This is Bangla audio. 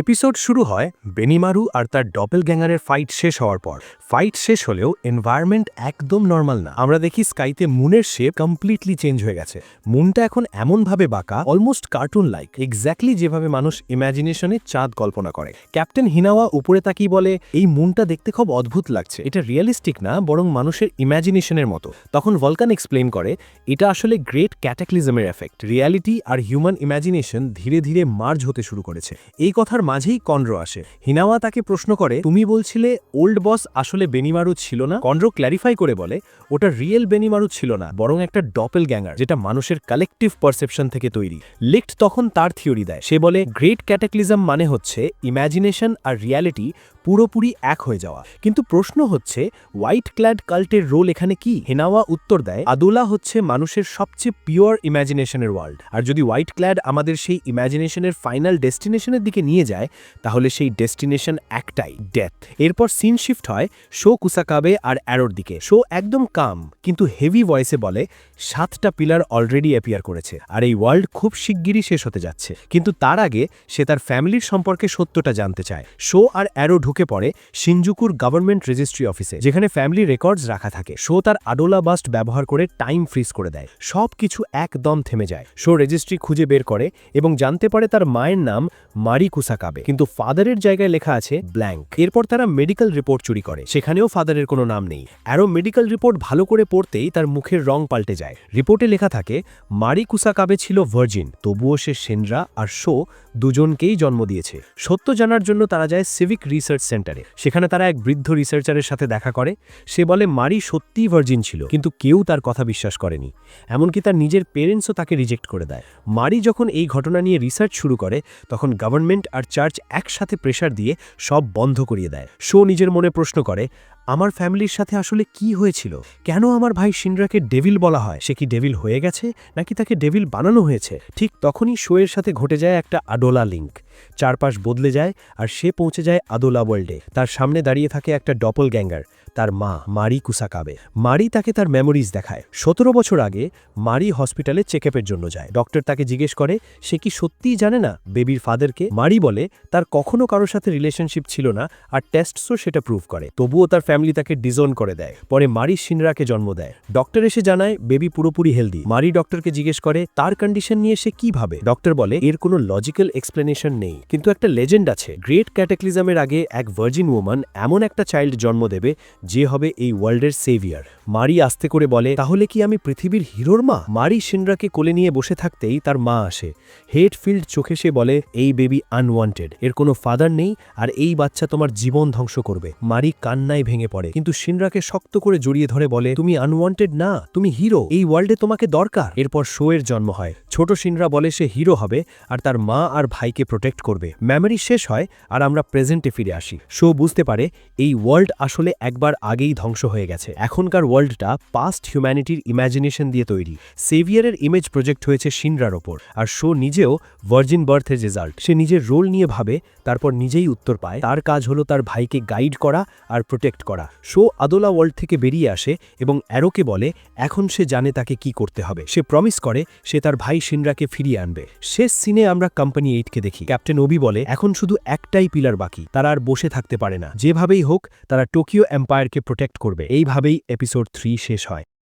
এপিসোড শুরু হয় বেনিমারু আর তার ডপেলগ্যাঙ্গারের ফাইট শেষ হওয়ার পর। ফাইট শেষ হলেও এনভায়রনমেন্ট একদম নর্মাল না। আমরা দেখি স্কাইতে মুনের শেপ কমপ্লিটলি চেঞ্জ হয়ে গেছে। মুনটা এখন এমনভাবে বাঁকা, অলমোস্ট কার্টুন লাইক, এক্স্যাক্টলি যেভাবে মানুষ ইমাজিনেশনে চাঁদ কল্পনা করে। ক্যাপ্টেন হিনাওয়া উপরে তাকিয়ে বলে, এই মুনটা দেখতে খুব অদ্ভুত লাগছে, এটা রিয়েলিস্টিক না, বরং মানুষের ইমাজিনেশনের মতো। তখন ভলকান এক্সপ্লেন করে, এটা আসলে গ্রেট ক্যাটাক্লিজমের এফেক্ট। রিয়ালিটি আর হিউম্যান ইমাজিনেশন ধীরে ধীরে মার্জ হতে শুরু করেছে। এই কথার মাঝেই কনরো আসে। হিনাওয়া তাকে প্রশ্ন করে, তুমি বলছিলে ওল্ড বস আসলে বেনিমারু ছিল না? কনরো ক্ল্যারিফাই করে বলে, ওটা রিয়েল বেনিমারু ছিল না, বরং একটা ডপেলগ্যাঙ্গার, যেটা মানুষের কালেকটিভ পারসেপশন থেকে তৈরি। লিক্ট তখন তার থিওরি দেয়। সে বলে, গ্রেট ক্যাটাক্লিজম মানে হচ্ছে ইমাজিনেশন আর রিয়ালিটি পুরোপুরি এক হয়ে যাওয়া। কিন্তু প্রশ্ন হচ্ছে, হোয়াইট ক্ল্যাড কাল্টের রোল এখানে কি? হিনাওয়া উত্তর দেয়, আদোলা হচ্ছে মানুষের সবচেয়ে পিওর ইমাজিনেশনের ওয়ার্ল্ড। আর যদি হোয়াইট ক্ল্যাড আমাদের সেই ইমাজিনেশনের ফাইনাল ডেস্টিনেশনের দিকে নিয়ে যায়, তাহলে সেই ডেস্টিনেশন একটাই, ডেথ। এরপর সিন শিফট হয় শো কুসাকাবে আর অ্যারোর দিকে। শো একদম কাম কিন্তু হেভি ভয়েসে বলে, 7টা পিলার অলরেডি অ্যাপিয়ার করেছে, আর এই ওয়ার্ল্ড খুব শিগগিরই শেষ হতে যাচ্ছে। কিন্তু তার আগে সে তার ফ্যামিলির সম্পর্কে সত্যটা জানতে চায়। শো আর অ্যারো ঢুকে পড়ে শিনজুকুর গভর্নমেন্ট রেজিস্ট্রি অফিসে, যেখানে ফ্যামিলি রেকর্ডস রাখা থাকে। শো তার আডোলা বাস্ট ব্যবহার করে টাইম ফ্রিজ করে দেয়। সব কিছু একদম থেমে যায়। শো রেজিস্ট্রি খুঁজে বের করে এবং জানতে পারে তার মায়ের নাম মারি কুসাকাবে, কিন্তু ফাদারের জায়গায় লেখা আছে ব্ল্যাঙ্ক। এরপর তারা মেডিকেল রিপোর্ট চুরি করে, সেখানেও ফাদারের কোনো নাম নেই। অ্যারো মেডিকেল রিপোর্ট ভালো করে পড়তেই তার মুখের রং পাল্টে যায়। রিপোর্টে লেখা থাকে, মারি কুসাকাবে ছিল ভার্জিন, তবুও সে সেনরা আর শো দুজনকেই জন্ম দিয়েছে। সত্য জানার জন্য তারা যায় সিভিক রিসার্চ সেন্টারে। সেখানে তারা এক বৃদ্ধ রিসার্চারের সাথে দেখা করে। সে বলে, মারি সত্যিই ভার্জিন ছিল, কিন্তু কেউ তার কথা বিশ্বাস করেনি। এমনকি তার নিজের পেরেন্টসও তাকে রিজেক্ট করে দেয়। মারি যখন এই ঘটনা নিয়ে রিসার্চ শুরু করে, তখন গভর্নমেন্ট আর চার্চ একসাথে প্রেশার দিয়ে সব বন্ধ করিয়ে দেয়। শো নিজের মনে প্রশ্ন করে, আমার ফ্যামিলির সাথে আসলে কি হয়েছিল? কেন আমার ভাই শিনরাকে ডেভিল বলা হয়? সে কি ডেভিল হয়ে গেছে, নাকি তাকে ডেভিল বানানো হয়েছে? ঠিক তখনই শোয়ের সাথে ঘটে যায় একটা আডোলা লিঙ্ক। চারপাশ বদলে যায় আর সে পৌঁছে যায় আদোলা ওয়ার্ল্ডে। তার সামনে দাঁড়িয়ে থাকে একটা ডপলগ্যাঙ্গার, তার মা মারি কুসাকাবে। মারি তাকে তার মেমোরিজ দেখায়। 17 বছর আগে মারি হসপিটালে চেকআপের জন্য যায়। ডক্টর তাকে জিজ্ঞেস করে, সে কি সত্যিই জানে না বেবির ফাদারকে? মারি বলে, তার কখনো কারোর সাথে রিলেশনশিপ ছিল না, আর টেস্টসও সেটা প্রুভ করে। তবুও তার ফ্যামিলি তাকে ডিজোন করে দেয়। পরে মারি শিনরাকে জন্ম দেয়। ডক্টর এসে জানায় বেবি পুরোপুরি হেলদি। মারি ডক্টরকে জিজ্ঞেস করে তার কন্ডিশন নিয়ে সে কি ভাবে। ডক্টর বলে, এর কোনো লজিক্যাল এক্সপ্লেনেশন নেই, কিন্তু একটা লেজেন্ড আছে। গ্রেট ক্যাটাক্লিজমের আগে এক ভার্জিন ওম্যান এমন একটা চাইল্ড জন্ম দেবে যে হবে এই ওয়ার্ল্ডের সেভিয়ার। মারি আস্তে করে বলে, তাহলে কি আমি পৃথিবীর হিরোর মা? মারি শিনরাকে কোলে নিয়ে বসে থাকতেই তার মা আসে। হেড ফিল্ড চোখে সে বলে, এই বেবি আনওয়ান্টেড, এর কোনো ফাদার নেই, আর এই বাচ্চা তোমার জীবন ধ্বংস করবে। মারি কান্নায় ভেঙে পড়ে, কিন্তু শিনরাকে শক্ত করে জড়িয়ে ধরে বলে, তুমি আনওয়ান্টেড না, তুমি হিরো, এই ওয়ার্ল্ডে তোমাকে দরকার। এরপর শো এর জন্ম হয়। ছোট শিনরা বলে সে হিরো হবে আর তার মা আর ভাইকে প্রোটেক্ট করবে। মেমোরি শেষ হয় আর আমরা প্রেজেন্টে ফিরে আসি। শো বুঝতে পারে এই ওয়ার্ল্ড আসলে একবার আগেই ধ্বংস হয়ে গেছে। এখনকার ওয়ার্ল্ডটা পাস্ট হিউম্যানিটির ইমাজিনেশন দিয়ে তৈরি। সেভিয়ারের ইমেজ প্রজেক্ট হয়েছে শিনরার ওপর, আর শো নিজেও ভার্জিন বার্থের রেজাল্ট। সে নিজের রোল নিয়ে ভাবে, তারপর নিজেই উত্তর পায়। তার কাজ হলো তার ভাইকে গাইড করা আর প্রোটেক্ট করা। শো আদোলা ওয়ার্ল্ড থেকে বেরিয়ে আসে এবং অ্যারোকে বলে, এখন সে জানে তাকে কি করতে হবে। সে প্রমিস করে সে তার ভাই শিনরাকে ফিরিয়ে আনবে। শেষ সিনে আমরা কোম্পানি 8কে দেখি। ক্যাপ্টেন ওবি বলে, এখন শুধু একটাই পিলার বাকি, তারা আর বসে থাকতে পারে না। যেভাবেই হোক তারা টোকিও এম্পায়ারকে প্রোটেক্ট করবে। এইভাবেই এপিসোড 3 শেষ হয়।